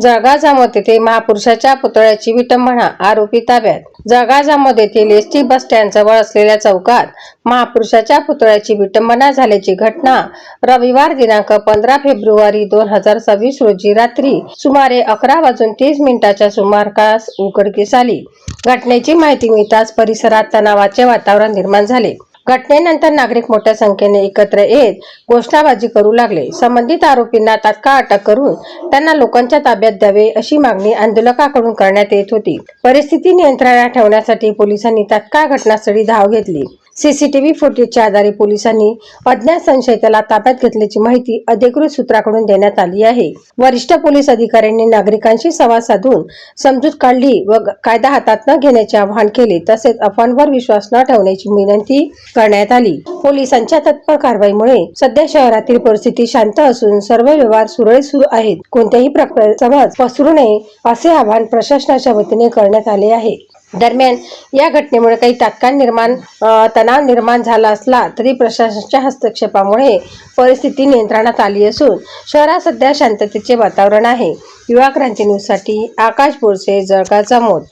जळगाव जामोद येथे महापुरुषाच्या पुतळ्याची विटंबना, आरोपी ताब्यात। जळगाव जामोद येथील एसटी बस स्टँड जवळ असलेल्या चौकात महापुरुषाच्या पुतळ्याची विटंबना झाल्याची घटना रविवार दिनांक 15 फेब्रुवारी 2026 रोजी रात्री सुमारे 11:30 सुमारास उघडकीस आली। घटनेची माहिती मिळताच परिसरात तणावाचे वातावरण निर्माण झाले। घटनेनंतर नागरिक मोठ्या संख्येने एकत्र येत घोषणाबाजी करू लागले। संबंधित आरोपींना तात्काळ अटक करून त्यांना लोकांच्या ताब्यात द्यावे अशी मागणी आंदोलकांकडून करण्यात येत होती। परिस्थिती नियंत्रणात ठेवण्यासाठी पोलिसांनी तात्काळ घटनास्थळी धाव घेतली। सीसीटीव्ही फुटेजच्या आधारे पोलिसांनी अज्ञात संशयिताला ताब्यात घेतल्याची माहिती अधिकृत सूत्राकडून देण्यात आली आहे। वरिष्ठ पोलीस अधिकाऱ्यांनी नागरिकांशी संवाद साधून समजूत काढली व कायदा हातात न घेण्याचे आवाहन केले, तसेच अफवांवर विश्वास न ठेवण्याची विनंती करण्यात आली। पोलिसांच्या तत्पर कारवाईमुळे सध्या शहरातील परिस्थिती शांत असून सर्व व्यवहार सुरळीत सुरू आहेत। कोणत्याही प्रकारे समज पसरू नये असे आवाहन प्रशासनाच्या वतीने करण्यात आले आहे। दरम्यान या घटनेमुळे काही तणाव निर्माण झाला असला तरी प्रशासनाच्या हस्तक्षेपामुळे परिस्थिती नियंत्रणात आली असून शहरात सध्या शांततेचे वातावरण आहे। युवा क्रांती न्यूज साठी आकाश बोरसे, जळगाव जामोद।